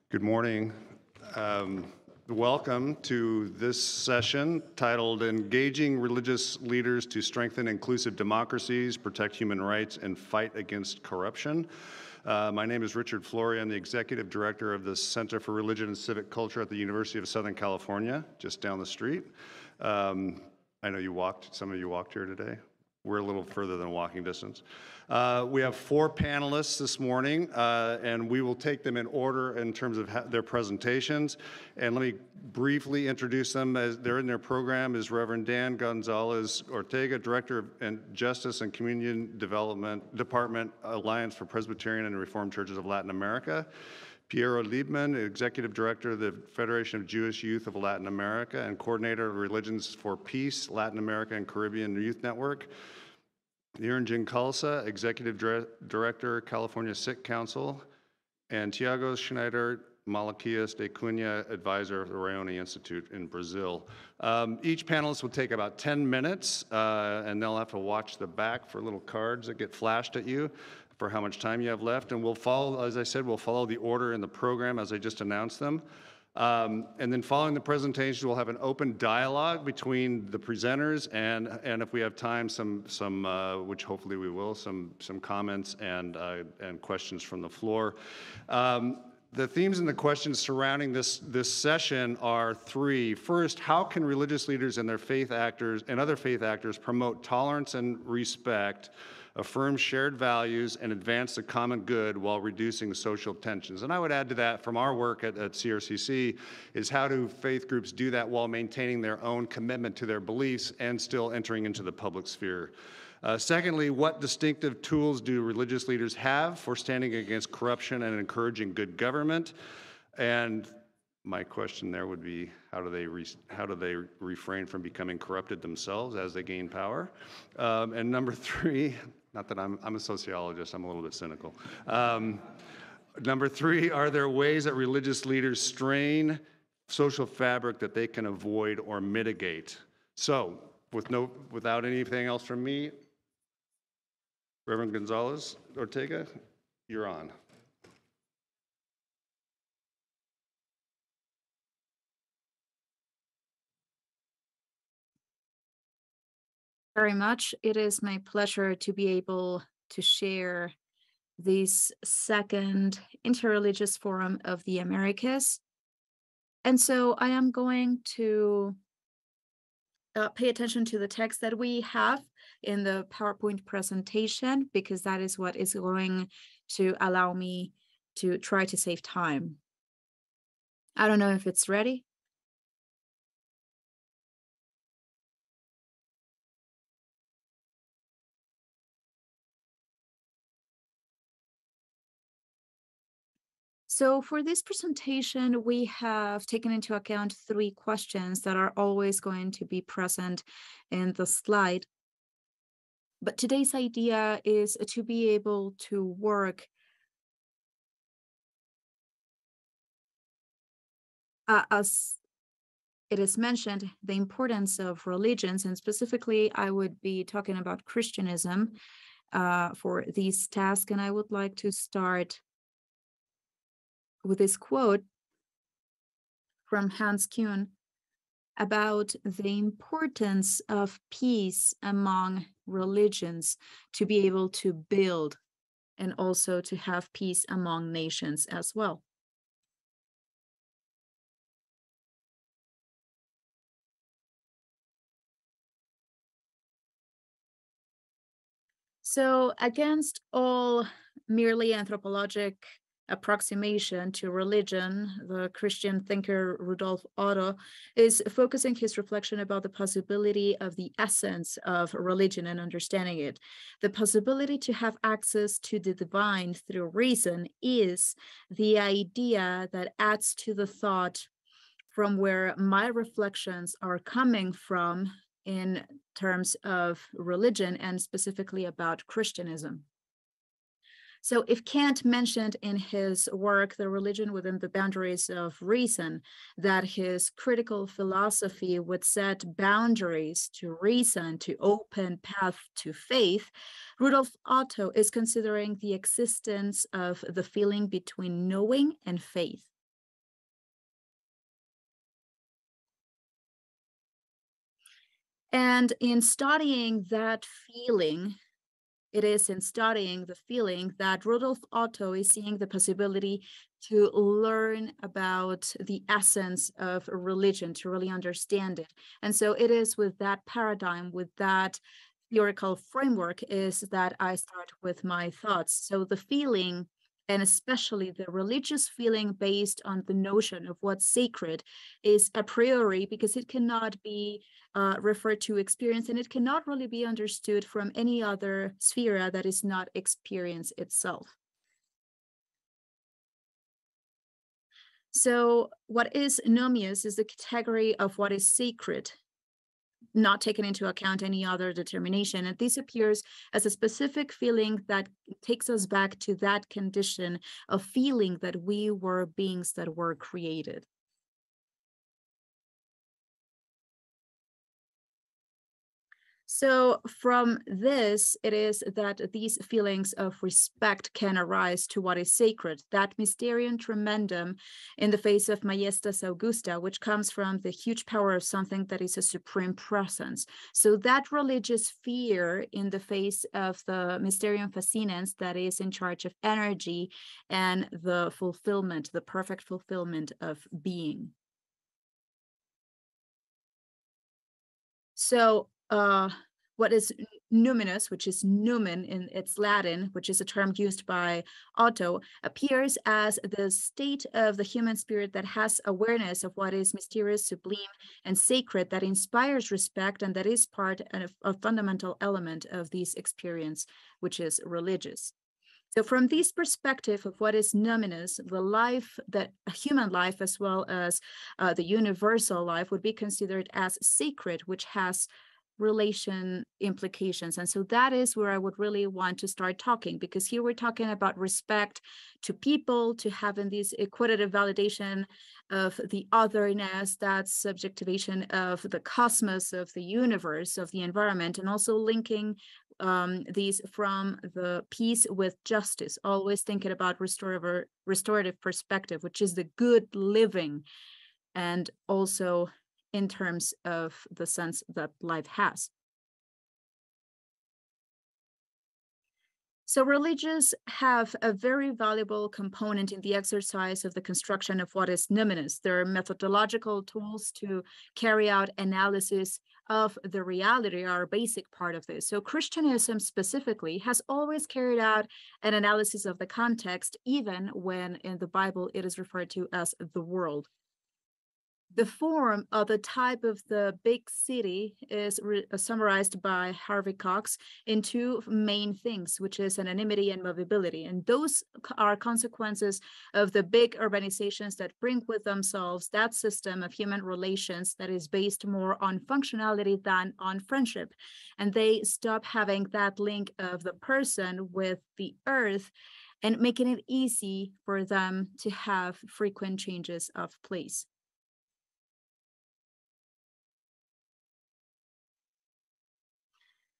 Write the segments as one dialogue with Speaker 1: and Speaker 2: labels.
Speaker 1: Good morning. Welcome to this session titled Engaging Religious Leaders to Strengthen Inclusive Democracies, Protect Human Rights, and Fight Against Corruption. My name is Richard Flory. I'm the Executive Director of the Center for Religion and Civic Culture at the University of Southern California, just down the street. I know some of you walked here today. We're a little further than walking distance. We have 4 panelists this morning, and we will take them in order in terms of their presentations. And let me briefly introduce them. As they're in their program is Reverend Dan Gonzalez Ortega, Director of Justice and Community Development Department, Alliance for Presbyterian and Reformed Churches of Latin America. Piero Liebman, Executive Director of the Federation of Jewish Youth of Latin America and Coordinator of Religions for Peace, Latin America and Caribbean Youth Network. Niranjan Khalsa, Executive Director, California Sikh Council, and Tiago Schneider Malaquias de Cunha, Advisor of the Rayoni Institute in Brazil. Each panelist will take about 10 minutes, and they'll have to watch the back for little cards that get flashed at you for how much time you have left. And we'll follow, as I said, we'll follow the order in the program as I just announced them. And then following the presentations, we'll have an open dialogue between the presenters and if we have time, some which hopefully we will, some comments and questions from the floor. The themes and the questions surrounding this session are 3. First, how can religious leaders and their faith actors and other faith actors promote tolerance and respect, affirm shared values, and advance the common good while reducing social tensions? And I would add to that, from our work at CRCC, is how do faith groups do that while maintaining their own commitment to their beliefs and still entering into the public sphere? Secondly, what distinctive tools do religious leaders have for standing against corruption and encouraging good government? And my question there would be, how do they refrain from becoming corrupted themselves as they gain power? And number 3, not that I'm a sociologist, I'm a little bit cynical. Number 3, are there ways that religious leaders strain social fabric that they can avoid or mitigate? So, without anything else from me, Reverend Gonzalez Ortega, you're on.
Speaker 2: Very much. It is my pleasure to be able to share this second Interreligious Forum of the Americas. And so I am going to pay attention to the text that we have in the PowerPoint presentation, because that is what is going to allow me to try to save time. I don't know if it's ready. So for this presentation, we have taken into account 3 questions that are always going to be present in the slide. But today's idea is to be able to work as it is mentioned, the importance of religions, and specifically, I would be talking about Christianism for these tasks. And I would like to start with this quote from Hans Kuhn about the importance of peace among religions to be able to build and also to have peace among nations as well. So against all merely anthropologic approximation to religion, the Christian thinker Rudolf Otto is focusing his reflection about the possibility of the essence of religion and understanding it. The possibility to have access to the divine through reason is the idea that adds to the thought from where my reflections are coming from in terms of religion and specifically about Christianism. So if Kant mentioned in his work, The Religion Within the Boundaries of Reason, that his critical philosophy would set boundaries to reason, to open path to faith, Rudolf Otto is considering the existence of the feeling between knowing and faith. And in studying that feeling, it is in studying the feeling that Rudolf Otto is seeing the possibility to learn about the essence of religion, to really understand it. And so it is with that paradigm, with that theoretical framework, is that I start with my thoughts. So the feeling, and especially the religious feeling based on the notion of what's sacred, is a priori, because it cannot be referred to experience, and it cannot really be understood from any other sphere that is not experience itself. So what is nomius is the category of what is sacred, not taken into account any other determination. And this appears as a specific feeling that takes us back to that condition of feeling that we were beings that were created. So from this, it is that these feelings of respect can arise to what is sacred, that mysterium tremendum in the face of Majestas Augusta, which comes from the huge power of something that is a supreme presence. So that religious fear in the face of the mysterium fascinans that is in charge of energy and the fulfillment, the perfect fulfillment of being. So what is numinous, which is numen in its Latin, which is a term used by Otto, appears as the state of the human spirit that has awareness of what is mysterious, sublime, and sacred, that inspires respect, and that is part of a fundamental element of this experience, which is religious. So from this perspective of what is numinous, the life, that human life as well as the universal life would be considered as sacred, which has relation implications. And so that is where I would really want to start talking, because here we're talking about respect to people, to having this equitative validation of the otherness, that subjectivation of the cosmos, of the universe, of the environment, and also linking these from the peace with justice, always thinking about restorative perspective, which is the good living, and also in terms of the sense that life has. So religions have a very valuable component in the exercise of the construction of what is numinous. There are methodological tools to carry out analysis of the reality, are a basic part of this. So Christianism specifically has always carried out an analysis of the context, even when in the Bible it is referred to as the world. The form of the type of the big city is summarized by Harvey Cox in two main things, which is anonymity and movability. And those are consequences of the big urbanizations that bring with themselves that system of human relations that is based more on functionality than on friendship. And they stop having that link of the person with the earth, and making it easy for them to have frequent changes of place.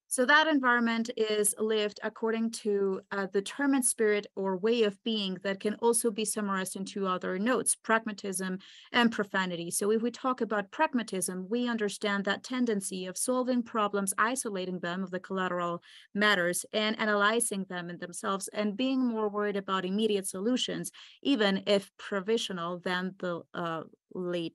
Speaker 2: So that environment is lived according to a determined spirit or way of being that can also be summarized in two other notes, pragmatism and profanity. So if we talk about pragmatism, we understand that tendency of solving problems, isolating them of the collateral matters, and analyzing them in themselves, and being more worried about immediate solutions, even if provisional, than the late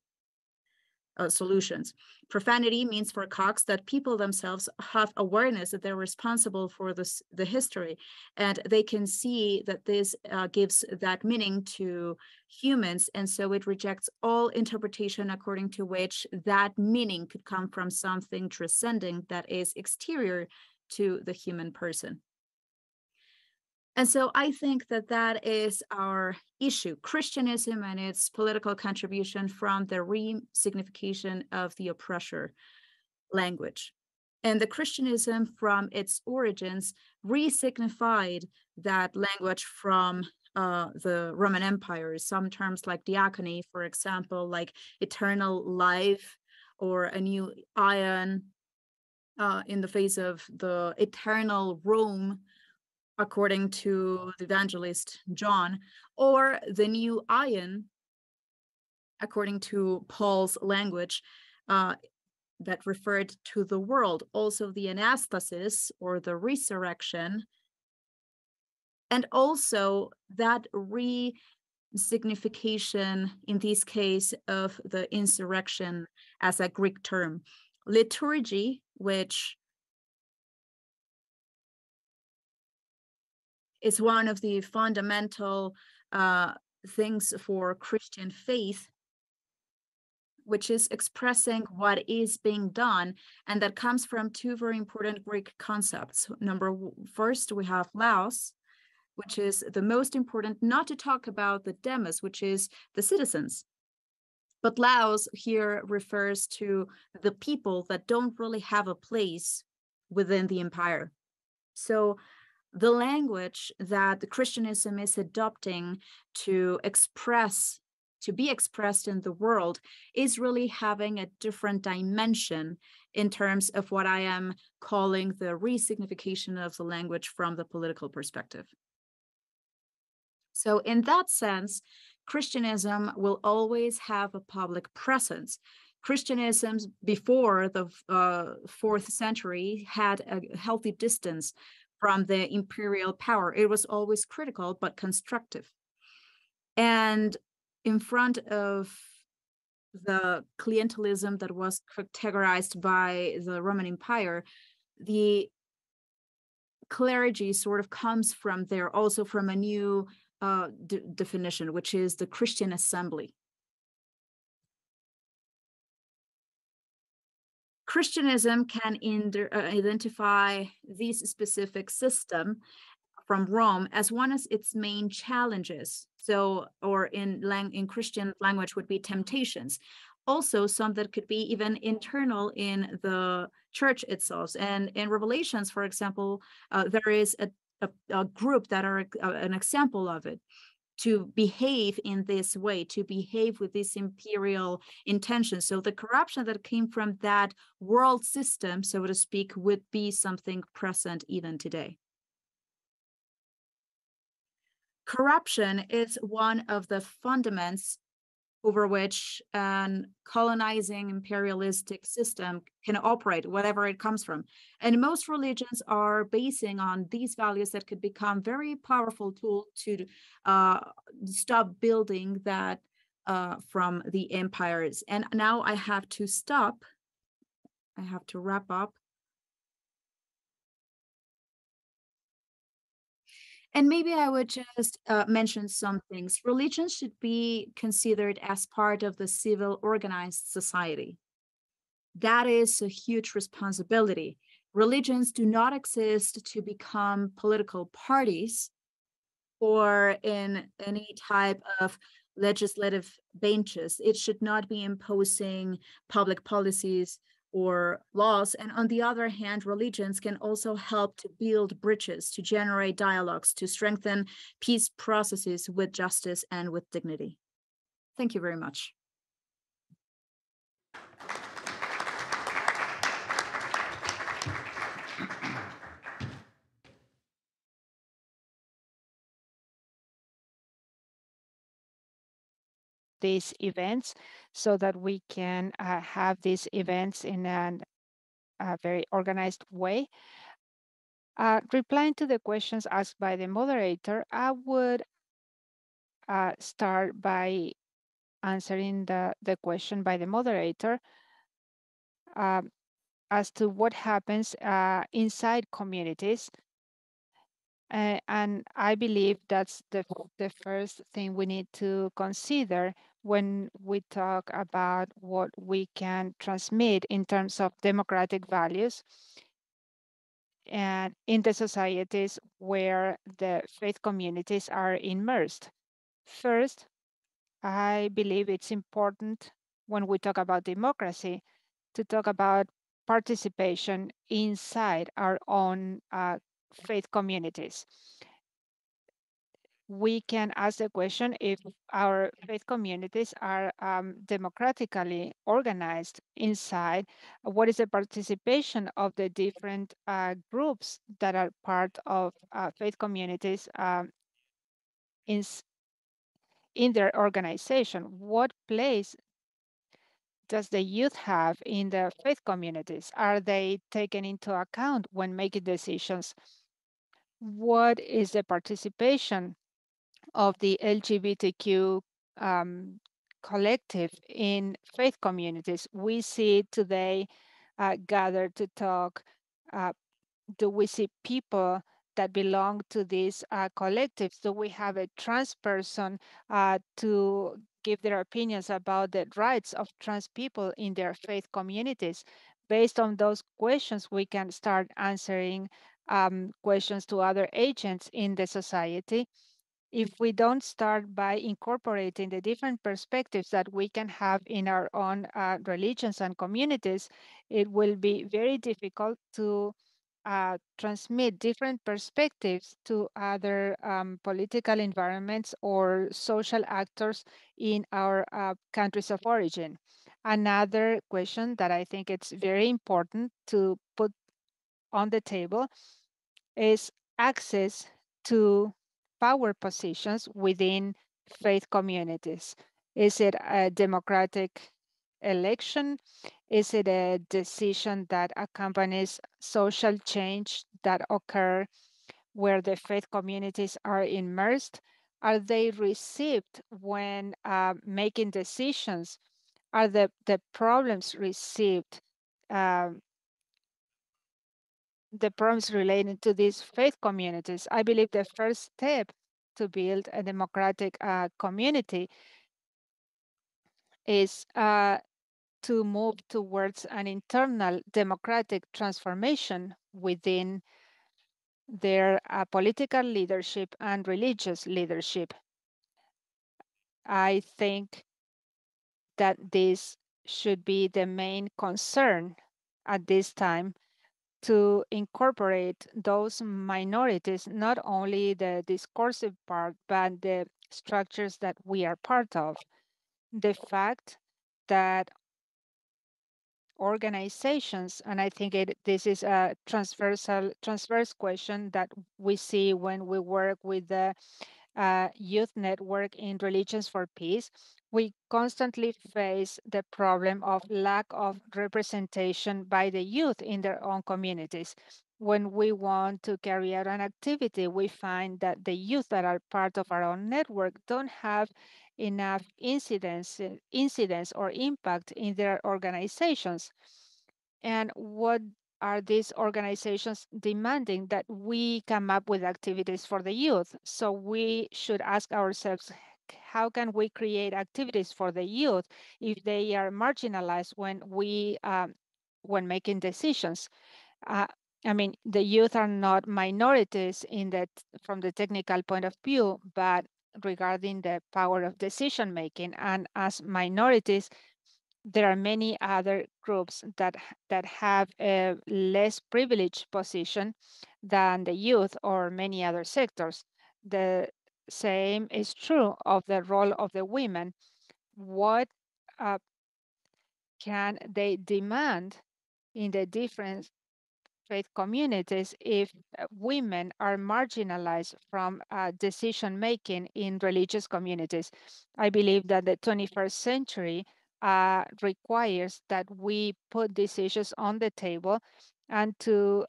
Speaker 2: solutions. Profanity means for Cox that people themselves have awareness that they're responsible for the history, and they can see that this gives that meaning to humans, and so it rejects all interpretation according to which that meaning could come from something transcending that is exterior to the human person. And so I think that that is our issue, Christianism and its political contribution from the re-signification of the oppressor language. And the Christianism from its origins re-signified that language from the Roman Empire. Some terms like diachony, for example, like eternal life or a new ion in the face of the eternal Rome, according to the evangelist John, or the new ion, according to Paul's language, that referred to the world, also the anastasis or the resurrection, and also that re-signification in this case of the insurrection as a Greek term. Liturgy, which is one of the fundamental things for Christian faith, which is expressing what is being done, and that comes from two very important Greek concepts. First, we have laos, which is the most important, not to talk about the demos, which is the citizens. But laos here refers to the people that don't really have a place within the empire. So the language that Christianism is adopting to be expressed in the world is really having a different dimension in terms of what I am calling the resignification of the language from the political perspective. So in that sense, Christianism will always have a public presence. Christianism before the 4th century had a healthy distance from the imperial power. It was always critical, but constructive. And in front of the clientelism that was categorized by the Roman Empire, the clergy sort of comes from there, also from a new definition, which is the Christian assembly. Christianism can identify this specific system from Rome as one of its main challenges. So, or in Christian language would be temptations. Also, some that could be even internal in the church itself. And in Revelations, for example, there is a group that are an example of it, to behave in this way, to behave with this imperial intention. So the corruption that came from that world system, so to speak, would be something present even today. Corruption is one of the fundaments over which an colonizing imperialistic system can operate, whatever it comes from. And most religions are basing on these values that could become very powerful tool to stop building that from the empires. And now I have to stop. I have to wrap up. And maybe I would just mention some things. Religion should be considered as part of the civil organized society. That is a huge responsibility. Religions do not exist to become political parties or in any type of legislative benches. It should not be imposing public policies or laws. And on the other hand, religions can also help to build bridges, to generate dialogues, to strengthen peace processes with justice and with dignity. Thank you very much.
Speaker 3: These events so that we can have these events in a very organized way. Replying to the questions asked by the moderator, I would start by answering the question by the moderator as to what happens inside communities. And I believe that's the first thing we need to consider when we talk about what we can transmit in terms of democratic values and in the societies where the faith communities are immersed. First, I believe it's important when we talk about democracy to talk about participation inside our own faith communities. We can ask the question if our faith communities are democratically organized inside. What is the participation of the different groups that are part of faith communities in their organization? What place does the youth have in the faith communities? Are they taken into account when making decisions? What is the participation of the LGBTQ collective in faith communities? We see today gathered to talk. Do we see people that belong to these collectives? Do we have a trans person to give their opinions about the rights of trans people in their faith communities? Based on those questions, we can start answering questions to other agents in the society. If we don't start by incorporating the different perspectives that we can have in our own religions and communities, it will be very difficult to transmit different perspectives to other political environments or social actors in our countries of origin. Another question that I think it's very important to put on the table is access to power positions within faith communities. Is it a democratic election? Is it a decision that accompanies social change that occur where the faith communities are immersed? Are they received when making decisions? Are the problems received the problems relating to these faith communities? I believe the first step to build a democratic community is to move towards an internal democratic transformation within their political leadership and religious leadership. I think that this should be the main concern at this time, to incorporate those minorities, not only the discursive part, but the structures that we are part of. The fact that organizations, and I think this is a transverse question that we see when we work with the youth network in Religions for Peace, we constantly face the problem of lack of representation by the youth in their own communities. When we want to carry out an activity, we find that the youth that are part of our own network don't have enough incidence or impact in their organizations. And what are these organizations demanding? That we come up with activities for the youth. So we should ask ourselves, how can we create activities for the youth if they are marginalized when making decisions? Uh, I mean, the youth are not minorities from the technical point of view, but regarding the power of decision making, and as minorities, there are many other groups that have a less privileged position than the youth or many other sectors. The same is true of the role of the women. What uh, can they demand in the different faith communities if women are marginalized from decision making in religious communities? I believe that the 21st century requires that we put these issues on the table and to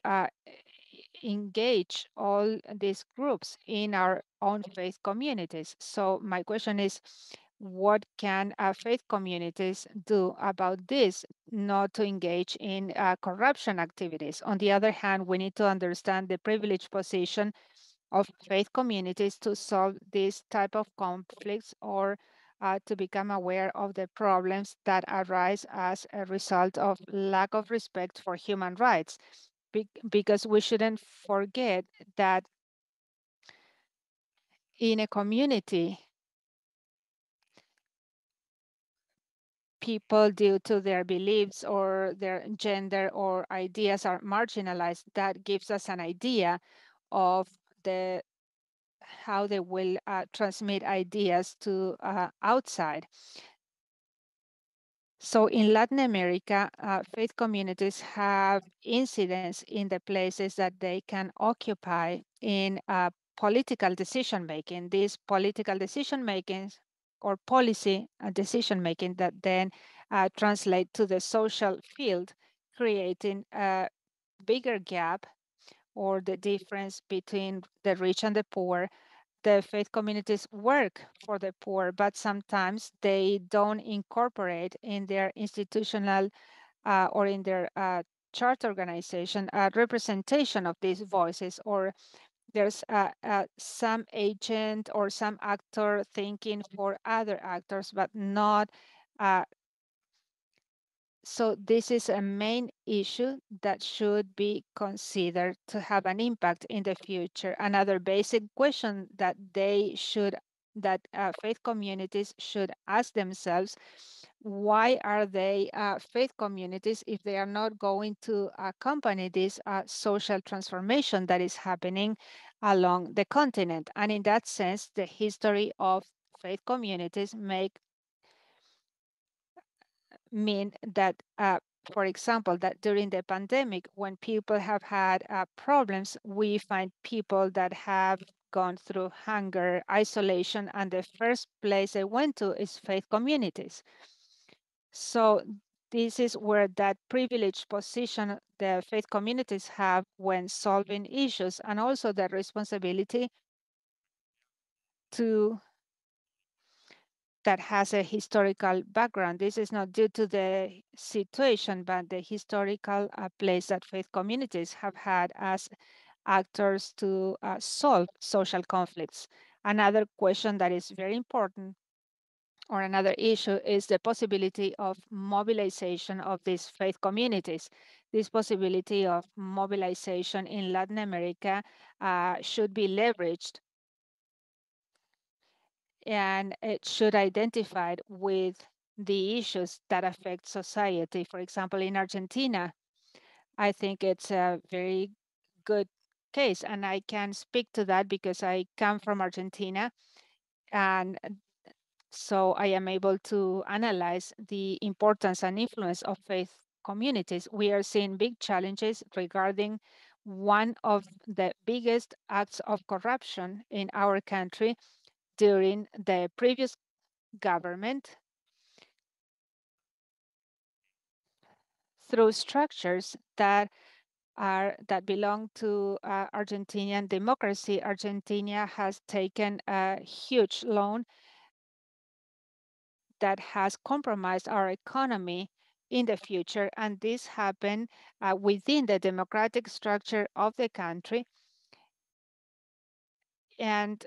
Speaker 3: engage all these groups in our own faith communities. So my question is, what can faith communities do about this, not to engage in corruption activities? On the other hand, we need to understand the privileged position of faith communities to solve this type of conflicts, or to become aware of the problems that arise as a result of lack of respect for human rights. Because we shouldn't forget that in a community, people, due to their beliefs or their gender or ideas, are marginalized. That gives us an idea of how they will transmit ideas to outside. So in Latin America, faith communities have incidence in the places that they can occupy in political decision making. These political decision making or policy decision making that then translate to the social field, creating a bigger gap or the difference between the rich and the poor. The faith communities work for the poor, but sometimes they don't incorporate in their institutional or in their chart organization a representation of these voices, or there's some agent or some actor thinking for other actors, but not. So this is a main issue that should be considered to have an impact in the future. Another basic question that faith communities should ask themselves: why are they faith communities if they are not going to accompany this social transformation that is happening along the continent? And in that sense, the history of faith communities mean that, for example, that during the pandemic, when people have had problems, we find people that have gone through hunger, isolation, and the first place they went to is faith communities. So this is where that privileged position the faith communities have when solving issues, and also the responsibility to that has a historical background. This is not due to the situation, but the historical place that faith communities have had as actors to solve social conflicts. Another question that is very important, or another issue, is the possibility of mobilization of these faith communities. This possibility of mobilization in Latin America should be leveraged, and it should identify with the issues that affect society. For example, in Argentina, I think it's a very good case, and I can speak to that because I come from Argentina, and so I am able to analyze the importance and influence of faith communities. We are seeing big challenges regarding one of the biggest acts of corruption in our country during the previous government, through structures that belong to Argentinian democracy. Argentina has taken a huge loan that has compromised our economy in the future, and this happened within the democratic structure of the country, and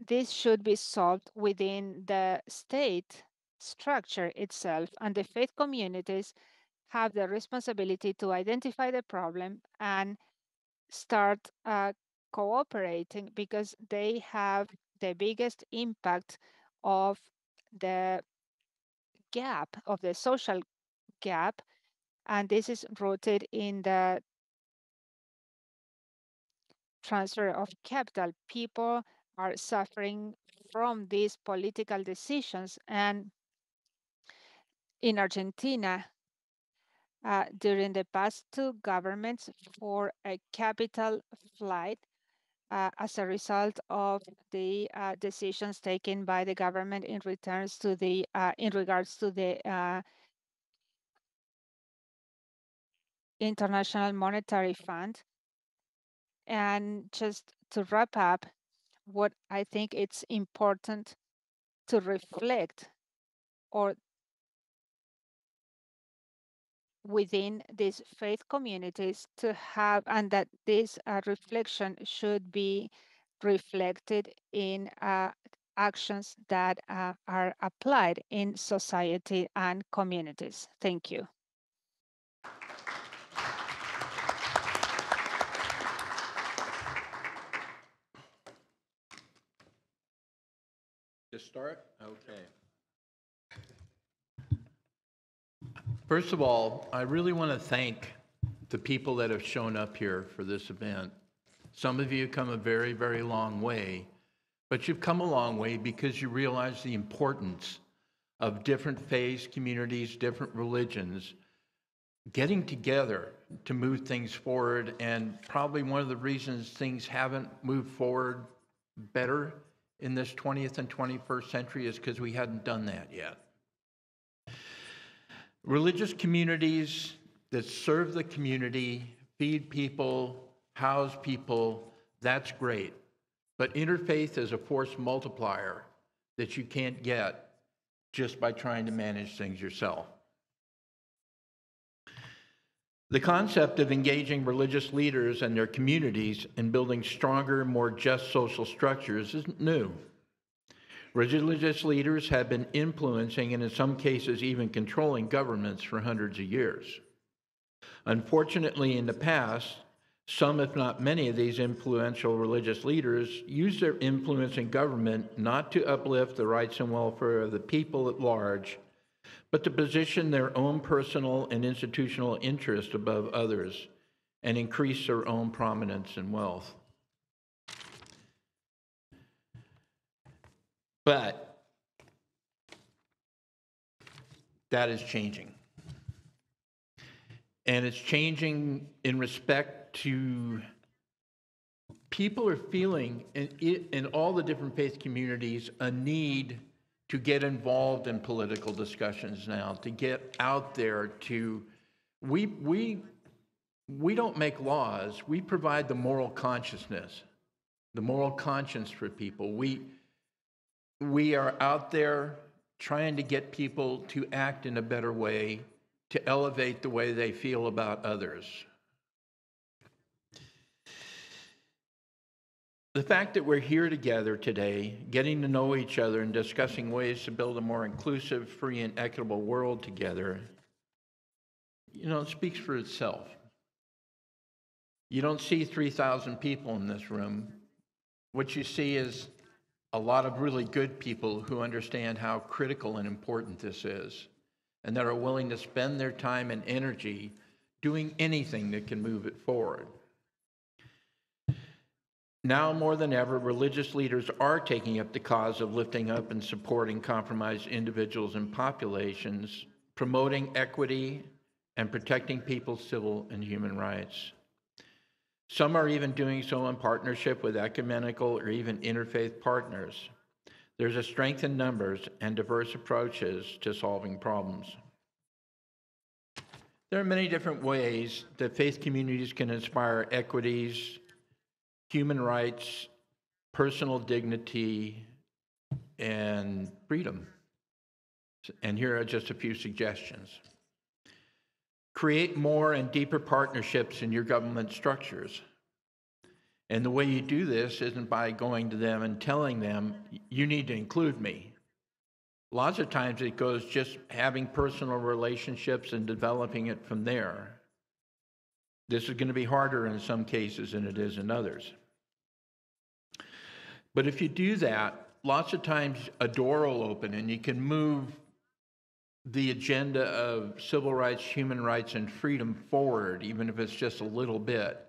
Speaker 3: this should be solved within the state structure itself, and the faith communities have the responsibility to identify the problem and start cooperating, because they have the biggest impact of the gap, of the social gap, and this is rooted in the transfer of capital. People are suffering from these political decisions, and in Argentina, during the past two governments, for a capital flight as a result of the decisions taken by the government in regards to the International Monetary Fund. And just to wrap up, what I think it's important to reflect, or within these faith communities to have, and that this reflection should be reflected in actions that are applied in society and communities. Thank you.
Speaker 4: Just start? Okay. First of all, I really want to thank the people that have shown up here for this event. Some of you have come a very, very long way, but you've come a long way because you realize the importance of different faiths, communities, different religions getting together to move things forward. And probably one of the reasons things haven't moved forward better in this 20th and 21st century is because we hadn't done that yet. Religious communities that serve the community, feed people, house people, that's great. But interfaith is a force multiplier that you can't get just by trying to manage things yourself. The concept of engaging religious leaders and their communities in building stronger, more just social structures isn't new. Religious leaders have been influencing and in some cases even controlling governments for hundreds of years. Unfortunately, in the past, some, if not many, of these influential religious leaders used their influence in government not to uplift the rights and welfare of the people at large, but to position their own personal and institutional interest above others and increase their own prominence and wealth. But that is changing. And it's changing in respect to people are feeling in all the different faith communities a need to get involved in political discussions now, to get out there to, we don't make laws, we provide the moral consciousness, the moral conscience for people. We are out there trying to get people to act in a better way, to elevate the way they feel about others. The fact that we're here together today, getting to know each other and discussing ways to build a more inclusive, free, and equitable world together, it speaks for itself. You don't see 3,000 people in this room. What you see is a lot of really good people who understand how critical and important this is, and that are willing to spend their time and energy doing anything that can move it forward. Now more than ever, religious leaders are taking up the cause of lifting up and supporting compromised individuals and populations, promoting equity and protecting people's civil and human rights. Some are even doing so in partnership with ecumenical or even interfaith partners. There's a strength in numbers and diverse approaches to solving problems. There are many different ways that faith communities can inspire equities, human rights, personal dignity, and freedom. And here are just a few suggestions. Create more and deeper partnerships in your government structures. And the way you do this isn't by going to them and telling them, you need to include me. Lots of times it goes just having personal relationships and developing it from there. This is going to be harder in some cases than it is in others. But if you do that, lots of times a door will open and you can move the agenda of civil rights, human rights, and freedom forward, even if it's just a little bit.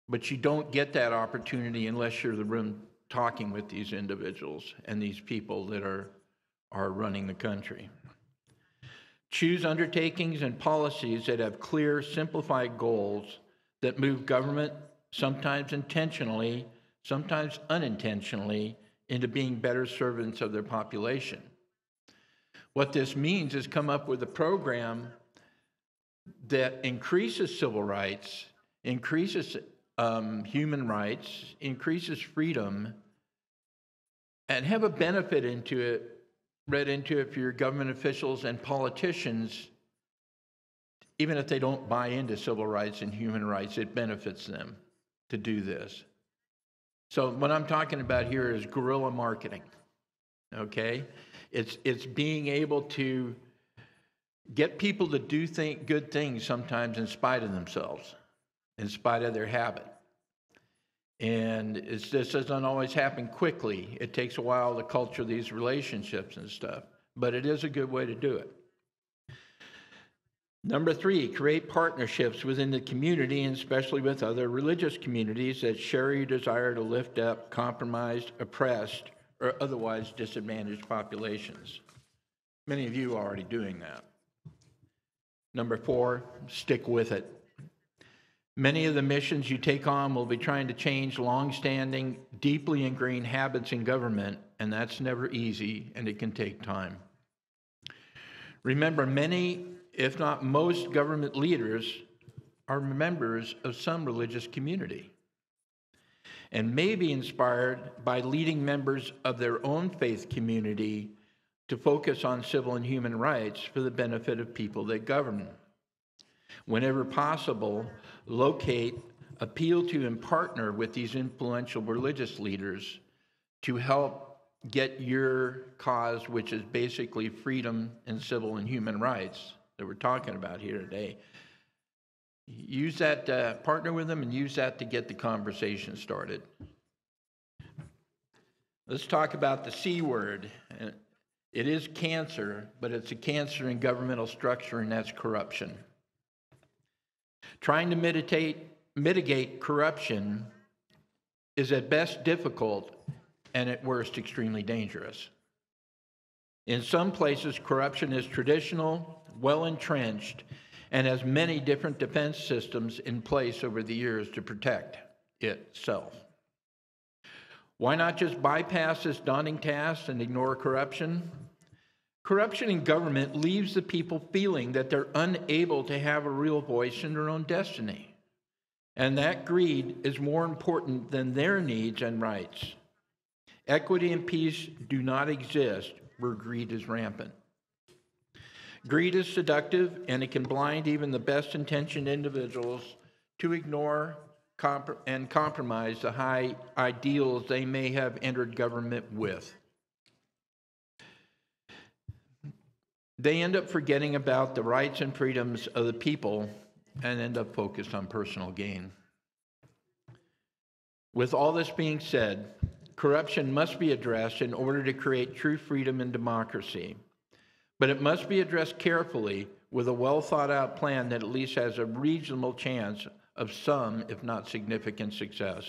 Speaker 4: But you don't get that opportunity unless you're in the room talking with these individuals and these people that are running the country. Choose undertakings and policies that have clear, simplified goals that move government, sometimes intentionally, sometimes unintentionally, into being better servants of their population. What this means is come up with a program that increases civil rights, increases human rights, increases freedom, and have a benefit read into it for your government officials and politicians. Even if they don't buy into civil rights and human rights, it benefits them to do this. So what I'm talking about here is guerrilla marketing, okay? It's being able to get people to do good things sometimes in spite of themselves, in spite of their habit. And this doesn't always happen quickly. It takes a while to culture these relationships and stuff, but it is a good way to do it. Number 3, create partnerships within the community and especially with other religious communities that share your desire to lift up compromised, oppressed, or otherwise disadvantaged populations. Many of you are already doing that. Number 4, stick with it. Many of the missions you take on will be trying to change long-standing, deeply ingrained habits in government, and that's never easy, and it can take time. Remember, many if not most government leaders, are members of some religious community and may be inspired by leading members of their own faith community to focus on civil and human rights for the benefit of people they govern. Whenever possible, locate, appeal to, and partner with these influential religious leaders to help get your cause, which is basically freedom and civil and human rights that we're talking about here today. Use that, partner with them and use that to get the conversation started. Let's talk about the C word. It is cancer, but it's a cancer in governmental structure, and that's corruption. Trying to mitigate corruption is at best difficult and at worst extremely dangerous. In some places, corruption is traditional, well entrenched, and has many different defense systems in place over the years to protect itself. Why not just bypass this daunting task and ignore corruption? Corruption in government leaves the people feeling that they're unable to have a real voice in their own destiny, and that greed is more important than their needs and rights. Equity and peace do not exist where greed is rampant. Greed is seductive, and it can blind even the best-intentioned individuals to ignore and compromise the high ideals they may have entered government with. They end up forgetting about the rights and freedoms of the people and end up focused on personal gain. With all this being said, corruption must be addressed in order to create true freedom and democracy. But it must be addressed carefully with a well-thought-out plan that at least has a reasonable chance of some, if not significant, success.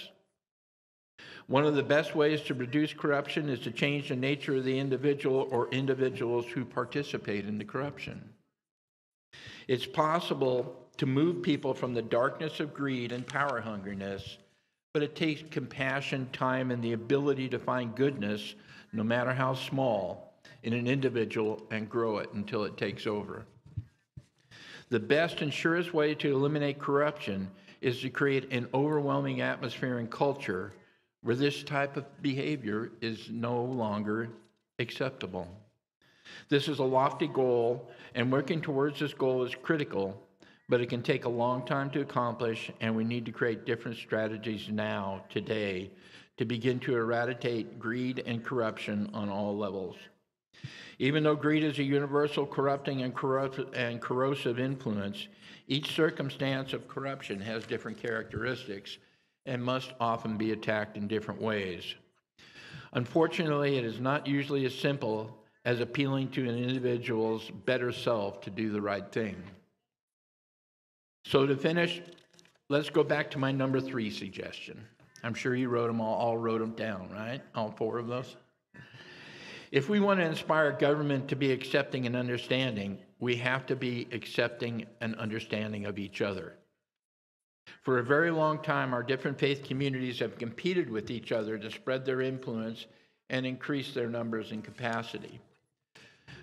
Speaker 4: One of the best ways to reduce corruption is to change the nature of the individual or individuals who participate in the corruption. It's possible to move people from the darkness of greed and power hungriness, but it takes compassion, time, and the ability to find goodness, no matter how small, in an individual and grow it until it takes over. The best and surest way to eliminate corruption is to create an overwhelming atmosphere and culture where this type of behavior is no longer acceptable. This is a lofty goal, and working towards this goal is critical, but it can take a long time to accomplish, and we need to create different strategies now, today, to begin to eradicate greed and corruption on all levels. Even though greed is a universal corrupting and corrosive influence, each circumstance of corruption has different characteristics and must often be attacked in different ways. Unfortunately, it is not usually as simple as appealing to an individual's better self to do the right thing. So to finish, let's go back to my number 3 suggestion. I'm sure you wrote them all wrote them down, right? All 4 of those? If we want to inspire government to be accepting and understanding, we have to be accepting and understanding of each other. For a very long time, our different faith communities have competed with each other to spread their influence and increase their numbers and capacity.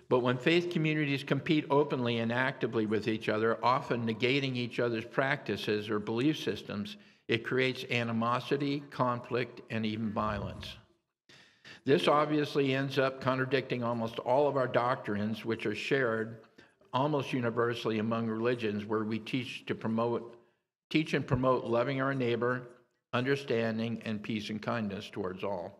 Speaker 4: But when faith communities compete openly and actively with each other, often negating each other's practices or belief systems, it creates animosity, conflict, and even violence. This obviously ends up contradicting almost all of our doctrines, which are shared almost universally among religions, where we teach and promote loving our neighbor, understanding, and peace and kindness towards all.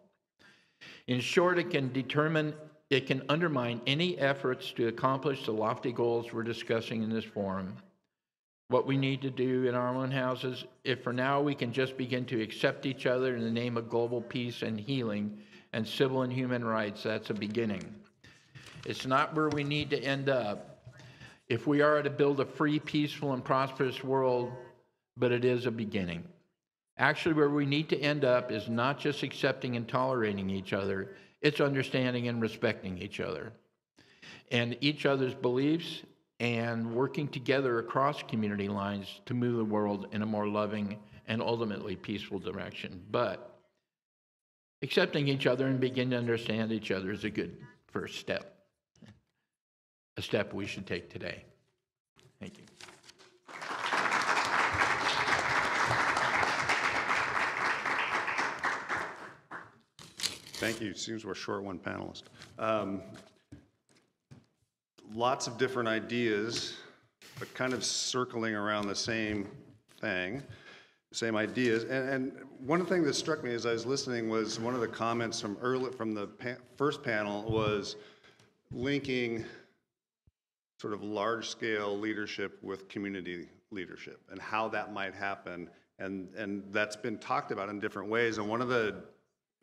Speaker 4: In short, it can undermine any efforts to accomplish the lofty goals we're discussing in this forum. What we need to do in our own houses, if for now we can just begin to accept each other in the name of global peace and healing and civil and human rights, that's a beginning. It's not where we need to end up if we are to build a free, peaceful, and prosperous world, but it is a beginning. Actually, where we need to end up is not just accepting and tolerating each other, it's understanding and respecting each other and each other's beliefs, and working together across community lines to move the world in a more loving and ultimately peaceful direction. But accepting each other and beginning to understand each other is a good first step, a step we should take today. Thank you.
Speaker 1: Thank you. Seems we're short one panelist. Lots of different ideas, but kind of circling around the same thing, same ideas. And one thing that struck me as I was listening was one of the comments from the first panel was linking sort of large-scale leadership with community leadership and how that might happen. And that's been talked about in different ways. And one of the,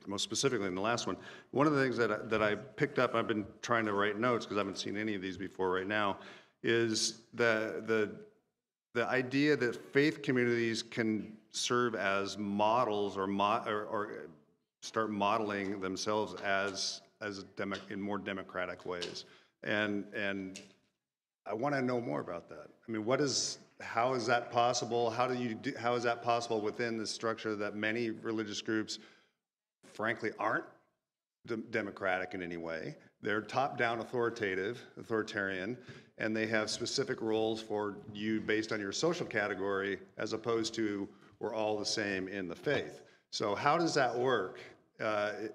Speaker 1: most specifically in the last one of the things that I picked up, I've been trying to write notes because I haven't seen any of these before right now, is the idea that faith communities can serve as models or start modeling themselves as in more democratic ways. And I want to know more about that. I mean, how is that possible? How is that possible within the structure that many religious groups, frankly, aren't democratic in any way? They're top-down authoritarian, and they have specific roles for you based on your social category, as opposed to we're all the same in the faith. So how does that work?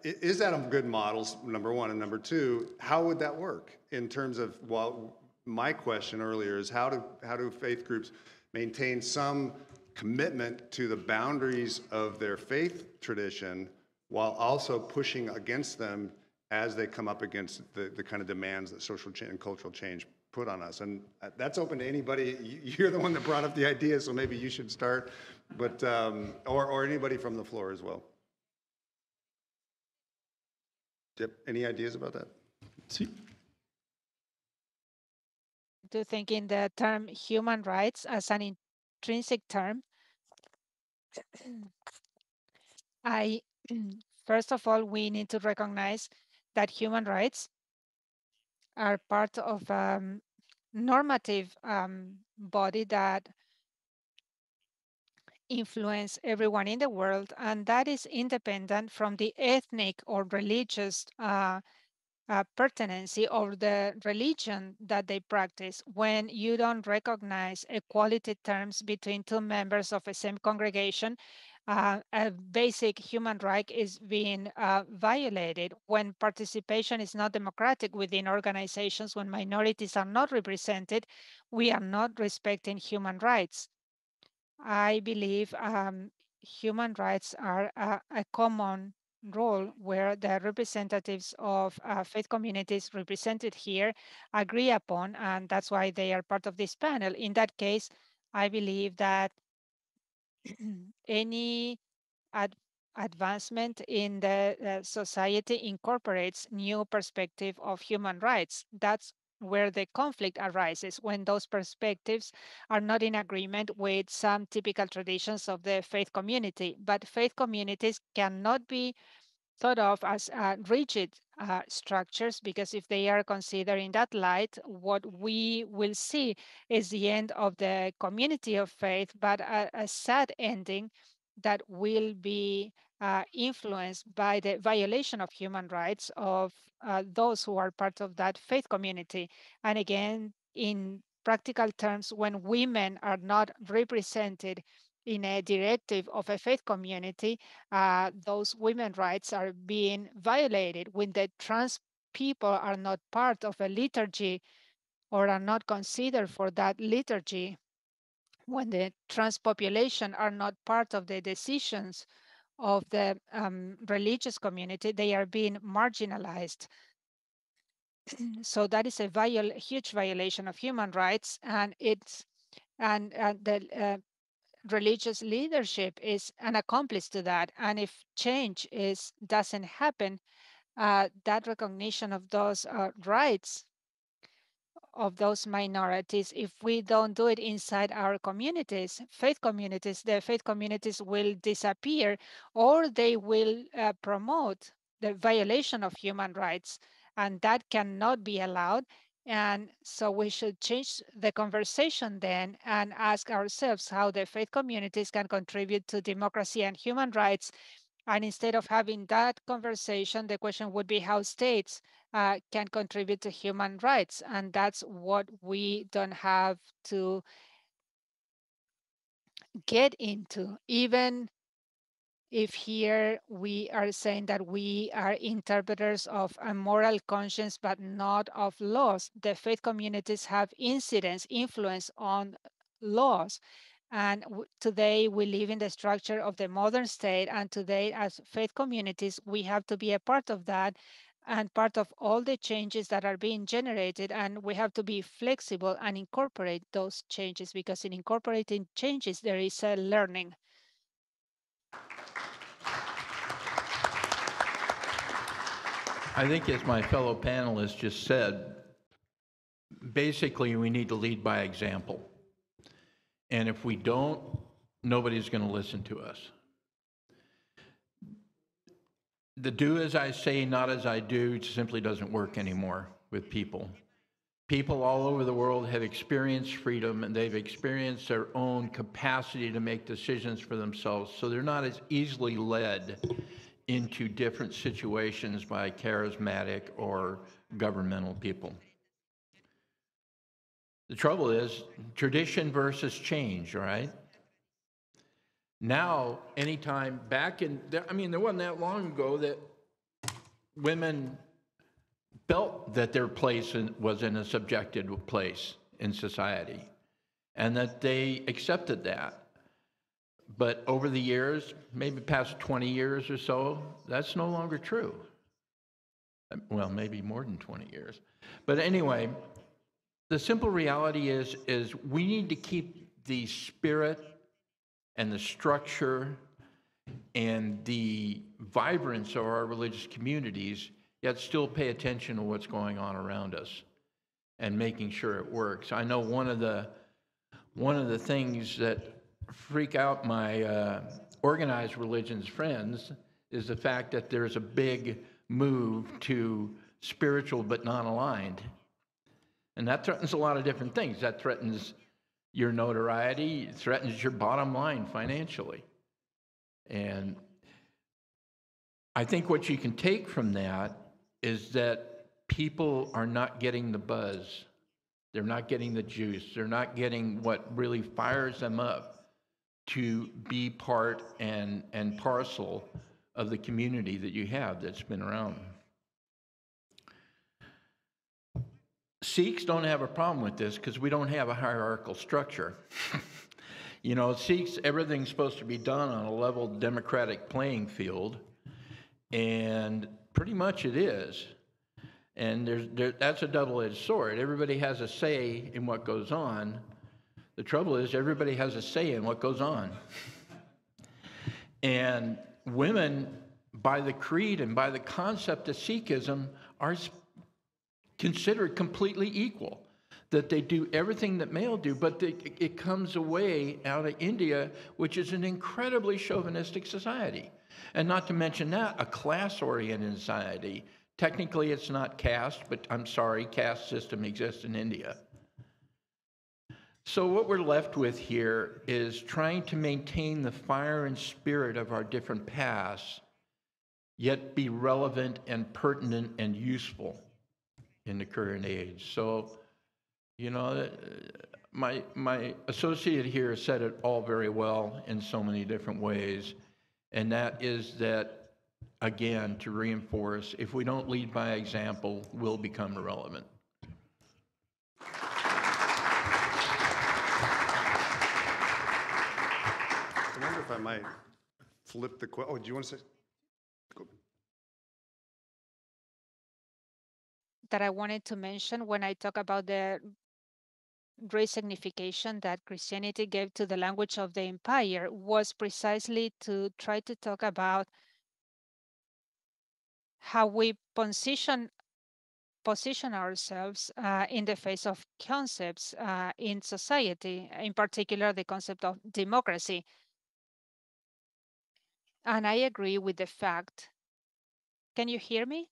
Speaker 1: Is that a good model, number one? And number two, how would that work in terms of, well, my question earlier is how do faith groups maintain some commitment to the boundaries of their faith tradition while also pushing against them as they come up against the kind of demands that social and cultural change put on us? And that's open to anybody. You're the one that brought up the idea, so maybe you should start, but or anybody from the floor as well. Yep. Any ideas about that?
Speaker 5: Sí.
Speaker 3: To think in the term human rights as an intrinsic term, first of all, we need to recognize that human rights are part of normative body that influence everyone in the world, and that is independent from the ethnic or religious pertenency or the religion that they practice. When you don't recognize equality terms between two members of a same congregation, a basic human right is being violated. When participation is not democratic within organizations, when minorities are not represented, we are not respecting human rights. I believe human rights are a common role where the representatives of faith communities represented here agree upon, and that's why they are part of this panel. In that case, I believe that any advancement in the society incorporates new perspective of human rights. That's where the conflict arises, when those perspectives are not in agreement with some typical traditions of the faith community. But faith communities cannot be thought of as rigid structures, because if they are considered in that light, what we will see is the end of the community of faith, but a sad ending that will be influenced by the violation of human rights of those who are part of that faith community. And again, in practical terms, when women are not represented in a directive of a faith community, those women's rights are being violated. When the trans people are not part of a liturgy or are not considered for that liturgy, when the trans population are not part of the decisions of the religious community, they are being marginalized. So that is a huge violation of human rights, and the religious leadership is an accomplice to that. And if change doesn't happen, that recognition of those rights of those minorities, if we don't do it inside our communities, the faith communities will disappear, or they will promote the violation of human rights, and that cannot be allowed. And so we should change the conversation then and ask ourselves how the faith communities can contribute to democracy and human rights And instead of having that conversation, the question would be how states can contribute to human rights. And that's what we don't have to get into. Even if here we are saying that we are interpreters of a moral conscience, but not of laws, the faith communities have influence on laws. And today we live in the structure of the modern state. And today, as faith communities, we have to be a part of that and part of all the changes that are being generated. And we have to be flexible and incorporate those changes, because in incorporating changes, there is a learning.
Speaker 4: I think, as my fellow panelists just said, basically we need to lead by example. And if we don't, nobody's going to listen to us. The do as I say, not as I do simply doesn't work anymore with people. People all over the world have experienced freedom, and they've experienced their own capacity to make decisions for themselves, so they're not as easily led into different situations by charismatic or governmental people. The trouble is tradition versus change, right? Now, anytime back in, there wasn't that long ago that women felt that their place was in a subjected place in society, and that they accepted that. But over the years, maybe past 20 years or so, that's no longer true. Well, maybe more than 20 years. But anyway, the simple reality is we need to keep the spirit and the structure and the vibrance of our religious communities, yet still pay attention to what's going on around us and making sure it works. I know one of the things that freak out my organized religions friends is the fact that there's a big move to spiritual but non-aligned. And that threatens a lot of different things. That threatens your notoriety, it threatens your bottom line financially. And I think what you can take from that is that people are not getting the buzz. They're not getting the juice. They're not getting what really fires them up to be part and parcel of the community that you have that's been around. Sikhs don't have a problem with this because we don't have a hierarchical structure. You know, Sikhs, everything's supposed to be done on a level democratic playing field, and pretty much it is. And that's a double-edged sword. Everybody has a say in what goes on. The trouble is everybody has a say in what goes on. And women, by the creed and by the concept of Sikhism, are considered completely equal, that they do everything that male do, but it comes away out of India, which is an incredibly chauvinistic society. And not to mention that, a class-oriented society. Technically, it's not caste, but I'm sorry, caste system exists in India. So what we're left with here is trying to maintain the fire and spirit of our different paths, yet be relevant and pertinent and useful in the current age. So, you know, my associate here said it all very well in so many different ways, and that is that, again, to reinforce, if we don't lead by example, we'll become irrelevant.
Speaker 1: I wonder if I might flip the question. Oh, do you want to say? Go.
Speaker 3: That I wanted to mention when I talk about the resignification that Christianity gave to the language of the empire was precisely to try to talk about how we position ourselves in the face of concepts in society, in particular the concept of democracy. And I agree with the fact, can you hear me?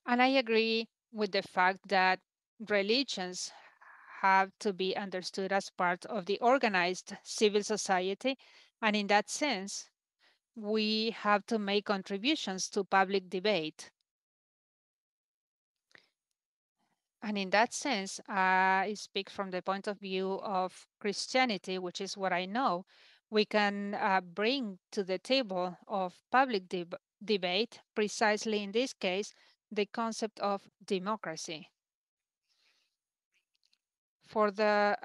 Speaker 3: And I agree with the fact that religions have to be understood as part of the organized civil society. And in that sense, we have to make contributions to public debate. And in that sense, I speak from the point of view of Christianity, which is what I know. We can bring to the table of public debate, precisely in this case, the concept of democracy. For the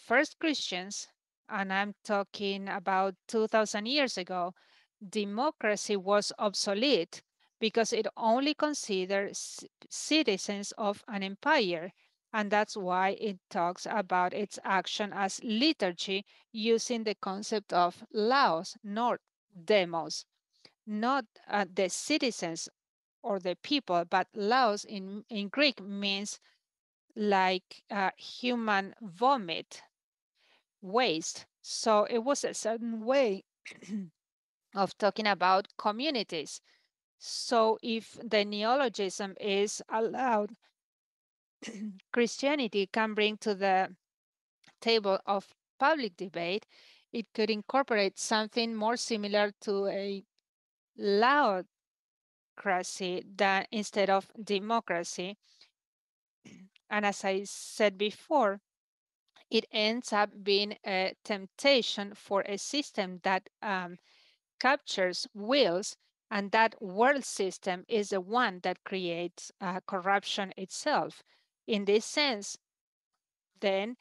Speaker 3: first Christians, and I'm talking about 2000 years ago, democracy was obsolete because it only considered citizens of an empire. And that's why it talks about its action as liturgy, using the concept of laos, not demos, not the citizens or the people, but laos in Greek means like human vomit, waste. So it was a certain way of talking about communities. So if the neologism is allowed, Christianity can bring to the table of public debate, it could incorporate something more similar to a laocracy than instead of democracy. And as I said before, it ends up being a temptation for a system that captures wills, and that world system is the one that creates corruption itself. In this sense, then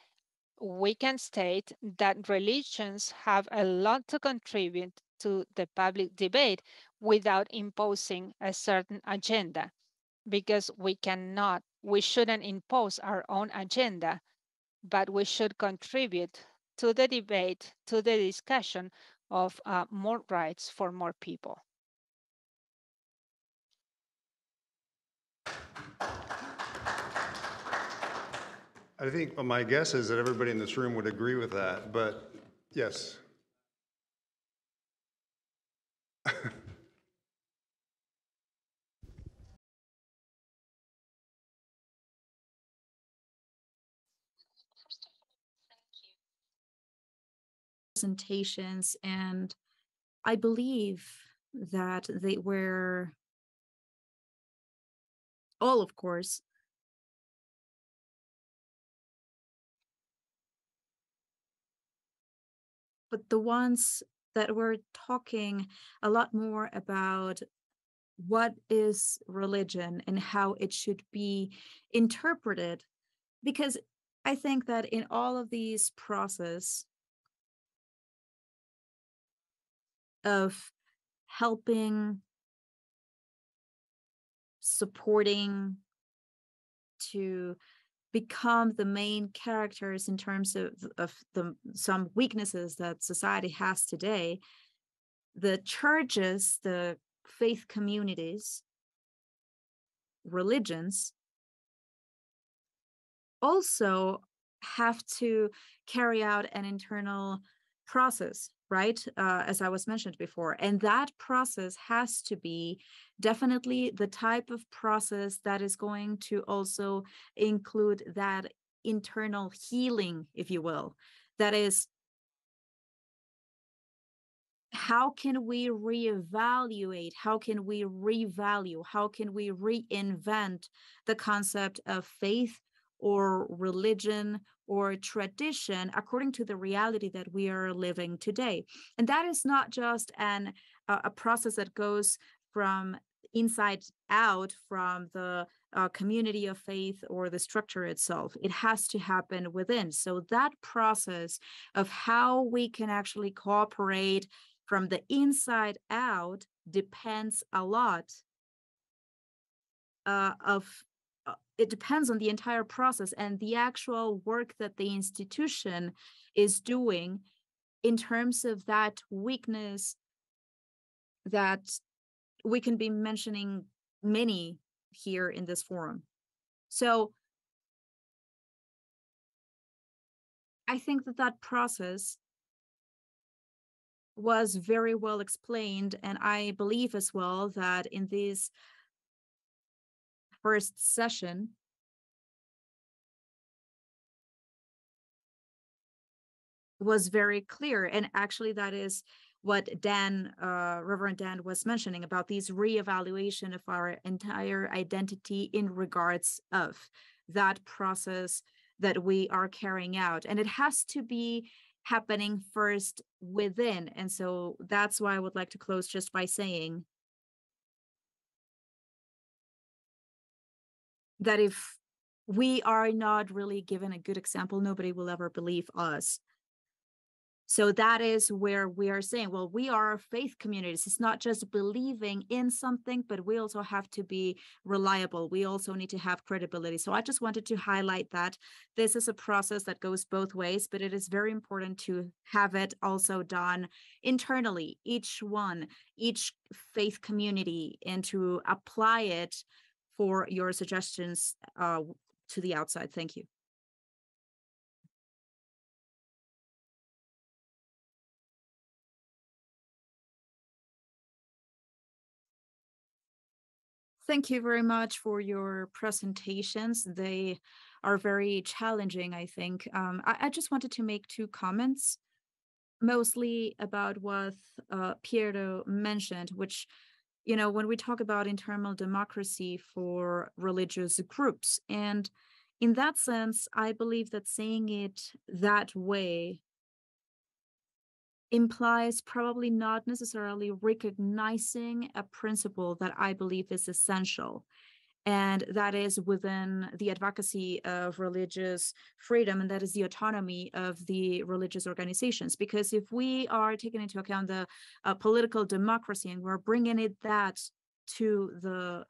Speaker 3: we can state that religions have a lot to contribute to the public debate without imposing a certain agenda, because we shouldn't impose our own agenda, but we should contribute to the debate, to the discussion of more rights for more people.
Speaker 1: I think my guess is that everybody in this room would agree with that, but yes.
Speaker 2: Presentations, and I believe that they were all, of course, but the ones that were talking a lot more about what is religion and how it should be interpreted. Because I think that in all of these process of helping, supporting to become the main characters in terms of some weaknesses that society has today, the churches, the faith communities, religions also have to carry out an internal process, right? As I was mentioned before. And that process has to be definitely the type of process that is going to also include that internal healing, if you will. That is, how can we reevaluate, how can we revalue, how can we reinvent the concept of faith or religion or tradition according to the reality that we are living today? And that is not just a process that goes from inside out, from the community of faith or the structure itself. It has to happen within. So that process of how we can actually cooperate from the inside out depends a lot it depends on the entire process and the actual work that the institution is doing in terms of that weakness that we can be mentioning many here in this forum. So I think that process was very well explained, and I believe as well that in this first session, was very clear. And actually, that is what Reverend Dan was mentioning about these reevaluation of our entire identity in regards of that process that we are carrying out. And it has to be happening first within. And so that's why I would like to close just by saying that if we are not really given a good example, nobody will ever believe us. So that is where we are saying, well, we are faith communities. It's not just believing in something, but we also have to be reliable. We also need to have credibility. So I just wanted to highlight that this is a process that goes both ways, but it is very important to have it also done internally, each faith community, and to apply it for your suggestions to the outside. Thank you. Thank you very much for your presentations. They are very challenging, I think. I just wanted to make two comments, mostly about what Piero mentioned, which, when we talk about internal democracy for religious groups. And in that sense, I believe that saying it that way implies probably not necessarily recognizing a principle that I believe is essential, and that is within the advocacy of religious freedom, and that is the autonomy of the religious organizations. Because if we are taking into account the political democracy and we're bringing that to the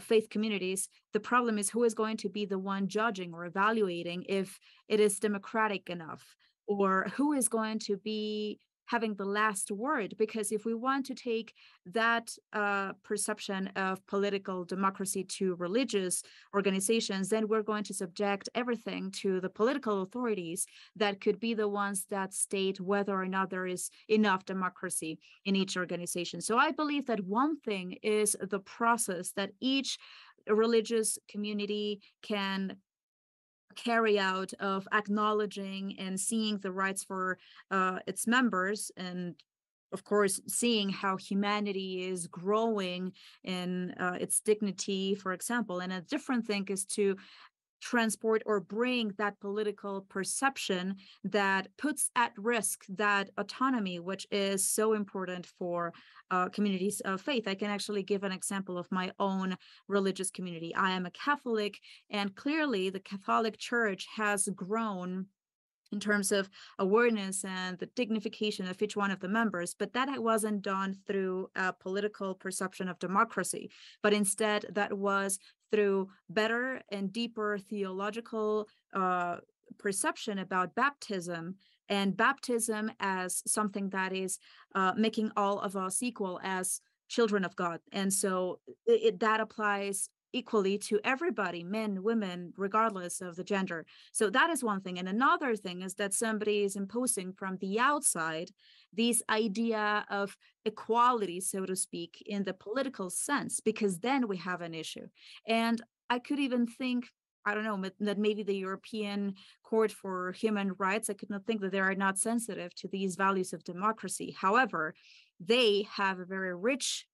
Speaker 2: faith communities, the problem is who is going to be the one judging or evaluating if it is democratic enough, or who is going to be having the last word. Because if we want to take that perception of political democracy to religious organizations, then we're going to subject everything to the political authorities that could be the ones that state whether or not there is enough democracy in each organization. So I believe that one thing is the process that each religious community can carry out of acknowledging and seeing the rights for its members, and of course seeing how humanity is growing in its dignity, for example. And a different thing is to transport or bring that political perception that puts at risk that autonomy, which is so important for communities of faith. I can actually give an example of my own religious community. I am a Catholic, and clearly the Catholic Church has grown in terms of awareness and the dignification of each one of the members, but that wasn't done through a political perception of democracy, but instead that was through better and deeper theological perception about baptism, and baptism as something that is making all of us equal as children of God. And so that applies equally to everybody, men, women, regardless of the gender. So that is one thing. And another thing is that somebody is imposing from the outside this idea of equality, so to speak, in the political sense, because then we have an issue. And I could even think, I don't know, that maybe the European Court for Human Rights, I could not think that they are not sensitive to these values of democracy. However, they have a very rich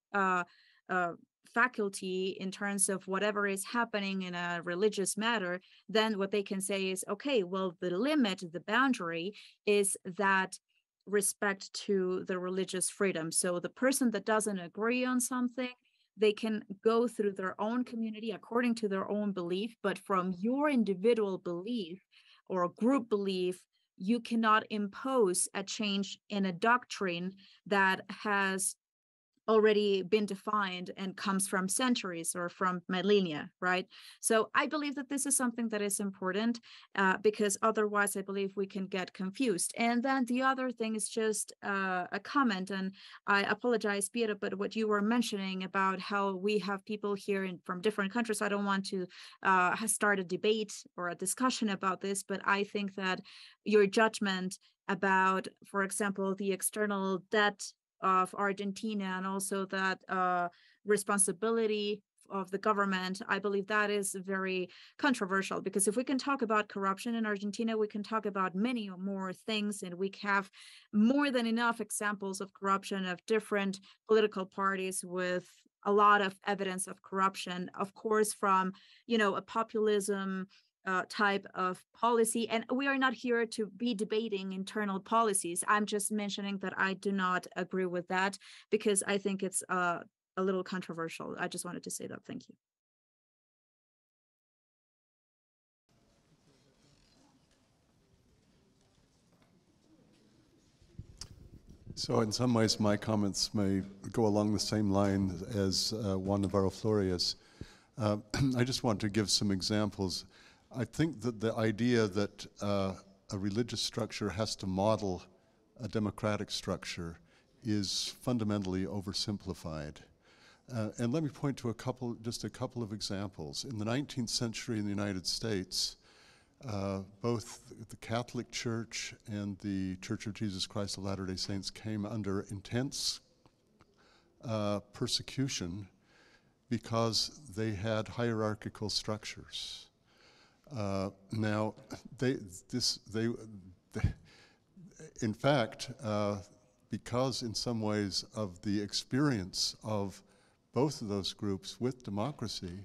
Speaker 2: faculty in terms of whatever is happening in a religious matter. Then what they can say is, okay, well, the limit, the boundary is that respect to the religious freedom. So the person that doesn't agree on something, they can go through their own community according to their own belief, but from your individual belief or group belief, you cannot impose a change in a doctrine that has already been defined and comes from centuries or from millennia, right? So I believe that this is something that is important because otherwise I believe we can get confused. And then the other thing is just a comment, and I apologize, Piero, but what you were mentioning about how we have people here from different countries, I don't want to start a debate or a discussion about this, but I think that your judgment about, for example, the external debt of Argentina, and also that responsibility of the government, I believe that is very controversial, because if we can talk about corruption in Argentina, we can talk about many more things, and we have more than enough examples of corruption of different political parties with a lot of evidence of corruption, of course, from, a populism type of policy. And we are not here to be debating internal policies. I'm just mentioning that I do not agree with that, because I think it's a little controversial. I just wanted to say that. Thank you.
Speaker 5: So in some ways, my comments may go along the same line as Juan Navarro-Flores. I just want to give some examples. I think that the idea that a religious structure has to model a democratic structure is fundamentally oversimplified. And let me point to just a couple of examples. In the 19th century in the United States, both the Catholic Church and the Church of Jesus Christ of Latter-day Saints came under intense persecution because they had hierarchical structures. Now, in fact, because in some ways of the experience of both of those groups with democracy,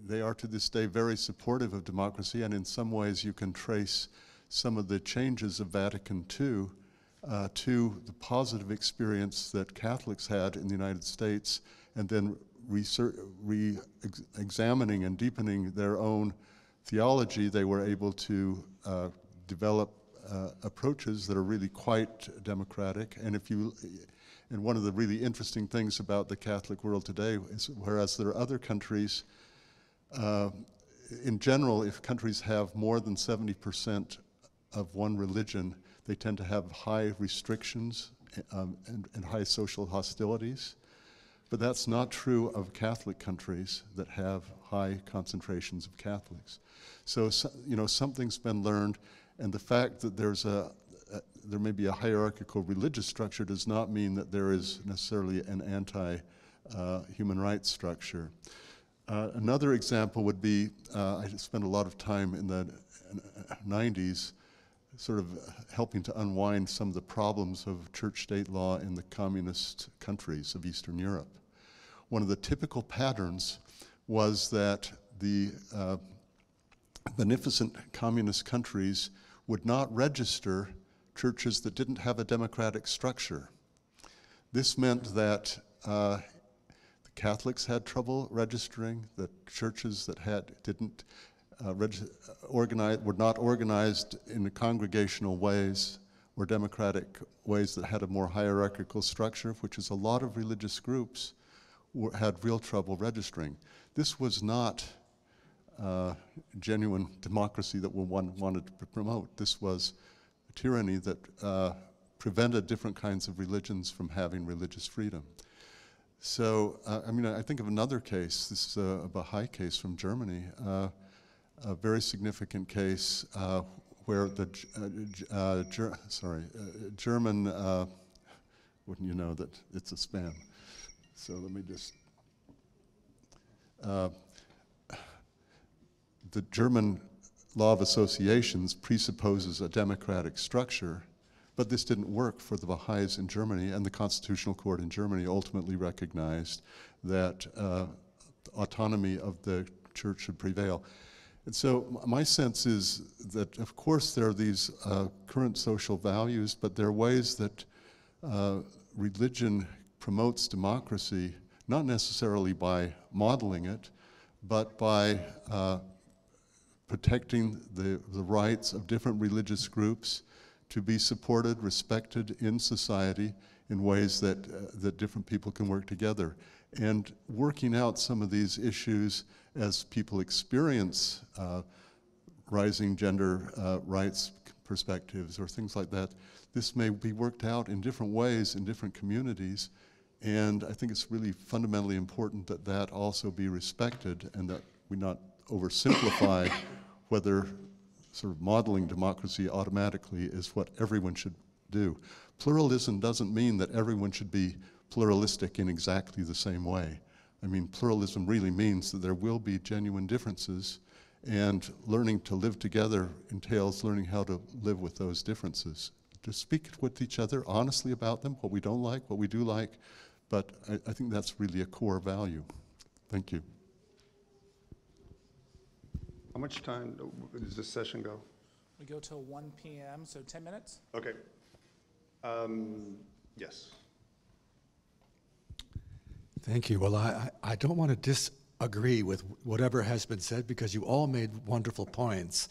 Speaker 5: they are to this day very supportive of democracy, and in some ways you can trace some of the changes of Vatican II to the positive experience that Catholics had in the United States, and then re-examining and deepening their own theology, they were able to develop approaches that are really quite democratic. And one of the really interesting things about the Catholic world today is, whereas there are other countries, in general, if countries have more than 70% of one religion, they tend to have high restrictions and high social hostilities. But that's not true of Catholic countries that have high concentrations of Catholics. So something's been learned, and the fact that there may be a hierarchical religious structure does not mean that there is necessarily an anti-human rights structure. Another example would be, I spent a lot of time in the 90s sort of helping to unwind some of the problems of church-state law in the communist countries of Eastern Europe. One of the typical patterns was that the beneficent communist countries would not register churches that didn't have a democratic structure. This meant that the Catholics had trouble registering, that churches that were not organized in congregational ways or democratic ways that had a more hierarchical structure, which is a lot of religious groups had real trouble registering. This was not genuine democracy that one wanted to promote. This was a tyranny that prevented different kinds of religions from having religious freedom. So, I think of another case. This is a Baha'i case from Germany, a very significant case where the German, wouldn't you know that it's a spam? So let me just, the German law of associations presupposes a democratic structure, but this didn't work for the Baha'is in Germany, and the Constitutional Court in Germany ultimately recognized that autonomy of the church should prevail. And so my sense is that, of course, there are these current social values, but there are ways that religion promotes democracy, not necessarily by modeling it, but by protecting the rights of different religious groups to be supported, respected in society in ways that different people can work together. And working out some of these issues as people experience rising gender rights perspectives or things like that, this may be worked out in different ways in different communities. And I think it's really fundamentally important that that also be respected and that we not oversimplify whether sort of modeling democracy automatically is what everyone should do. Pluralism doesn't mean that everyone should be pluralistic in exactly the same way. I mean, pluralism really means that there will be genuine differences, and learning to live together entails learning how to live with those differences. To speak with each other honestly about them, what we don't like, what we do like, but I think that's really a core value. Thank you.
Speaker 1: How much time does this session go?
Speaker 6: We go till 1 p.m., so 10 minutes?
Speaker 1: Okay. Yes.
Speaker 7: Thank you. Well, I don't want to disagree with whatever has been said because you all made wonderful points.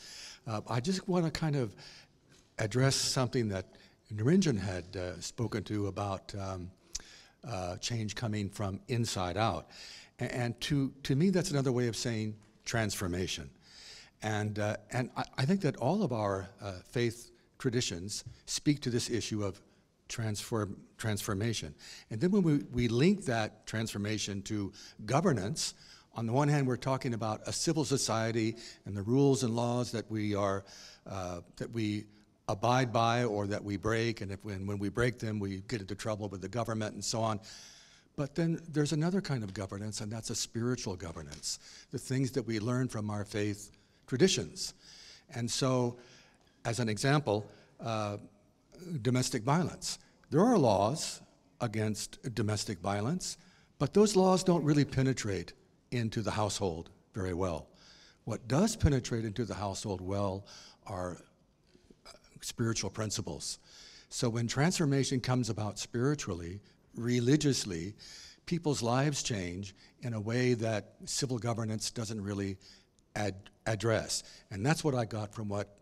Speaker 7: I just want to kind of address something that Niranjan had spoken to about change coming from inside out. And to me, that's another way of saying transformation. And I think that all of our faith traditions speak to this issue of transformation. And then when we link that transformation to governance, on the one hand, we're talking about a civil society and the rules and laws that we are that we abide by or that we break, and when we break them, we get into trouble with the government and so on. But then there's another kind of governance, and that's a spiritual governance, the things that we learn from our faith traditions. And so, as an example, domestic violence. There are laws against domestic violence, but those laws don't really penetrate into the household very well. What does penetrate into the household well are spiritual principles. So when transformation comes about spiritually, religiously, people's lives change in a way that civil governance doesn't really address. And that's what I got from what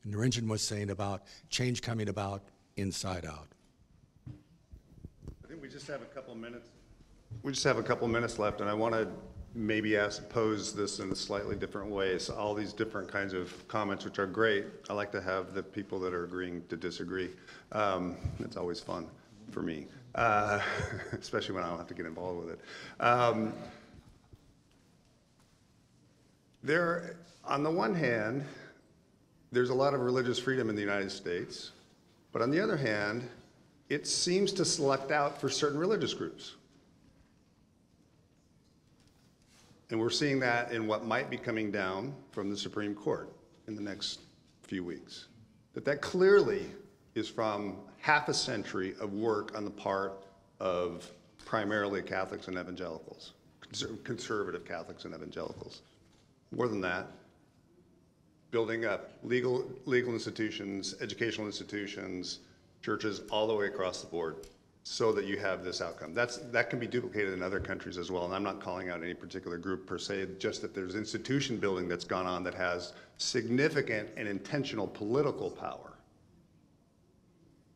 Speaker 7: Niranjan was saying about change coming about inside out.
Speaker 1: I think we just have a couple minutes. We just have a couple minutes left, and I want to maybe pose this in a slightly different way. So all these different kinds of comments, which are great. I like to have the people that are agreeing to disagree. It's always fun for me, especially when I don't have to get involved with it. On the one hand, there's a lot of religious freedom in the United States, but on the other hand, it seems to select out for certain religious groups. And we're seeing that in what might be coming down from the Supreme Court in the next few weeks. That clearly is from half a century of work on the part of primarily Catholics and evangelicals, conservative Catholics and evangelicals. More than that, building up legal institutions, educational institutions, churches all the way across the board so that you have this outcome. That can be duplicated in other countries as well, and I'm not calling out any particular group per se, just that there's institution building that's gone on that has significant and intentional political power.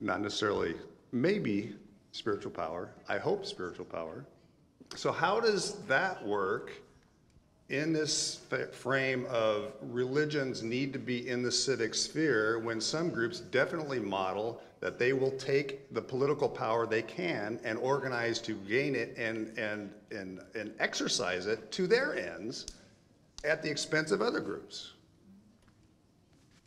Speaker 1: Not necessarily, maybe spiritual power, I hope spiritual power. So how does that work in this frame of religions need to be in the civic sphere when some groups definitely model that they will take the political power they can and organize to gain it and exercise it to their ends at the expense of other groups?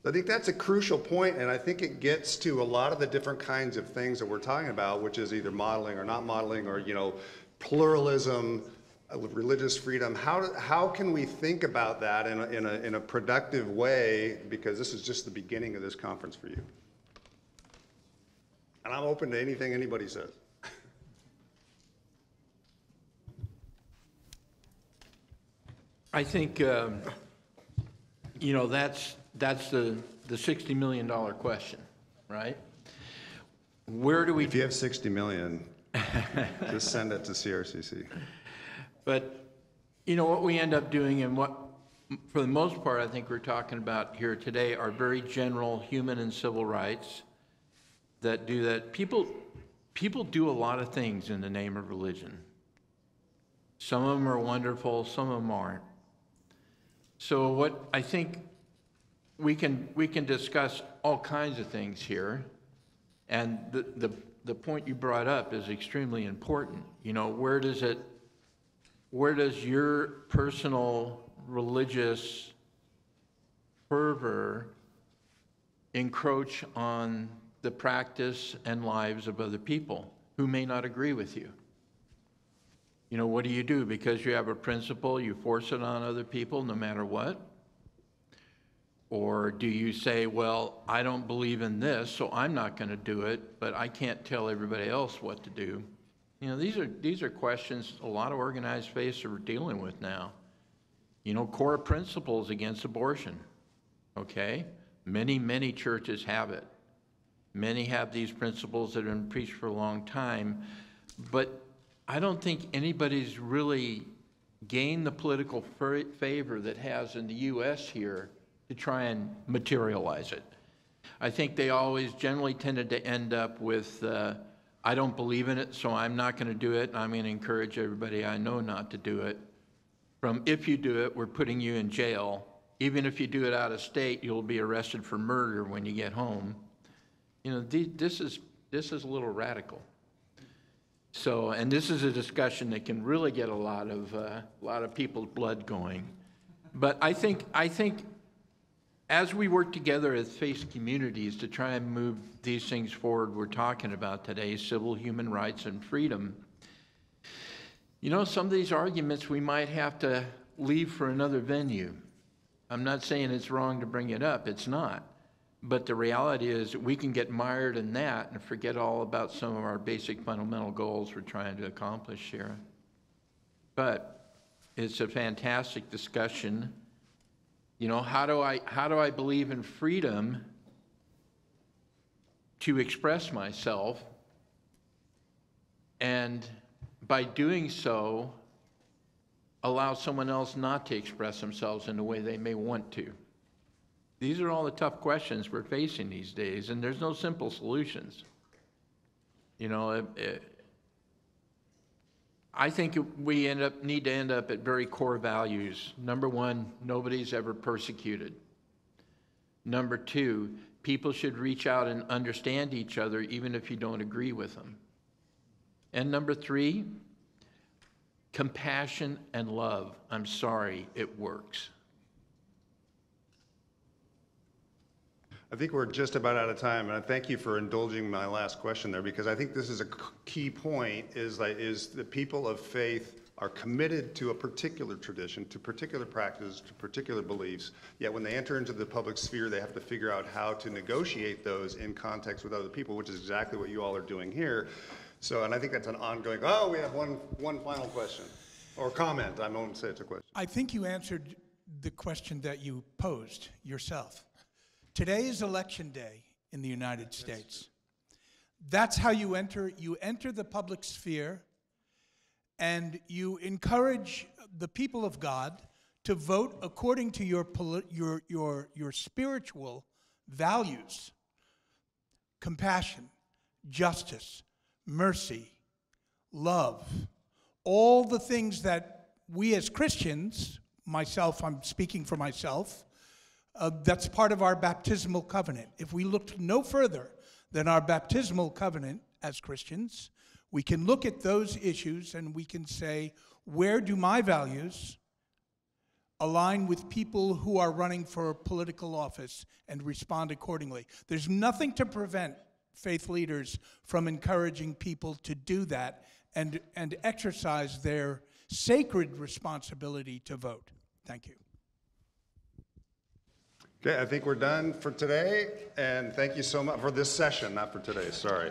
Speaker 1: I think that's a crucial point, and I think it gets to a lot of the different kinds of things that we're talking about, which is either modeling or not modeling, or pluralism, religious freedom. How can we think about that in a productive way? Because this is just the beginning of this conference for you. And I'm open to anything anybody says.
Speaker 4: I think, that's the $60 million question, right? Where do we...
Speaker 1: If you have 60 million, just send it to CRCC.
Speaker 4: But, what we end up doing, and what, for the most part, I think we're talking about here today, are very general human and civil rights that do that. People do a lot of things in the name of religion. Some of them are wonderful, some of them aren't. So what I think we can discuss all kinds of things here, and the point you brought up is extremely important. Where does your personal religious fervor encroach on the practice and lives of other people? who may not agree with you. You know, what do you do? Because you have a principle, you force it on other people no matter what? Or do you say, well, I don't believe in this, so I'm not going to do it, but I can't tell everybody else what to do? You know, these are questions a lot of organized faiths are dealing with now. You know, core principles against abortion, okay? Many churches have it. Many have these principles that have been preached for a long time, but I don't think anybody's really gained the political favor that has in the U.S. here to try and materialize it. I think they always generally tended to end up with, I don't believe in it, so I'm not going to do it, and I'm going to encourage everybody I know not to do it. From if you do it, we're putting you in jail. Even if you do it out of state, you'll be arrested for murder when you get home. You know, this is a little radical. So, and this is a discussion that can really get a lot of people's blood going. But I think as we work together as faith communities to try and move these things forward we're talking about today, civil human rights and freedom, you know, some of these arguments we might have to leave for another venue. I'm not saying it's wrong to bring it up, it's not. But the reality is we can get mired in that and forget all about some of our basic fundamental goals we're trying to accomplish here. But it's a fantastic discussion. You know, how do I believe in freedom to express myself, and by doing so allow someone else not to express themselves in the way they may want to? These are all the tough questions we're facing these days, and there's no simple solutions. You know, I think we need to end up at very core values. Number one, nobody's ever persecuted. Number two, people should reach out and understand each other even if you don't agree with them. And number three, compassion and love. I'm sorry, it works.
Speaker 1: I think we're just about out of time, and I thank you for indulging my last question there, because I think this is a key point, is the people of faith are committed to a particular tradition, to particular practices, to particular beliefs, yet when they enter into the public sphere, they have to figure out how to negotiate those in context with other people, which is exactly what you all are doing here. So, and I think that's an ongoing, we have one final question, or comment. I won't say it's a question.
Speaker 8: I think you answered the question that you posed yourself. Today is election day in the United States. That's how you enter the public sphere, and you encourage the people of God to vote according to your spiritual values: compassion, justice, mercy, love, all the things that we as Christians, I'm speaking for myself, that's part of our baptismal covenant. If we looked no further than our baptismal covenant as Christians, we can look at those issues and we can say, where do my values align with people who are running for political office, and respond accordingly? There's nothing to prevent faith leaders from encouraging people to do that and exercise their sacred responsibility to vote. Thank you.
Speaker 1: Okay, I think we're done for today, and thank you so much for this session, not for today, sorry.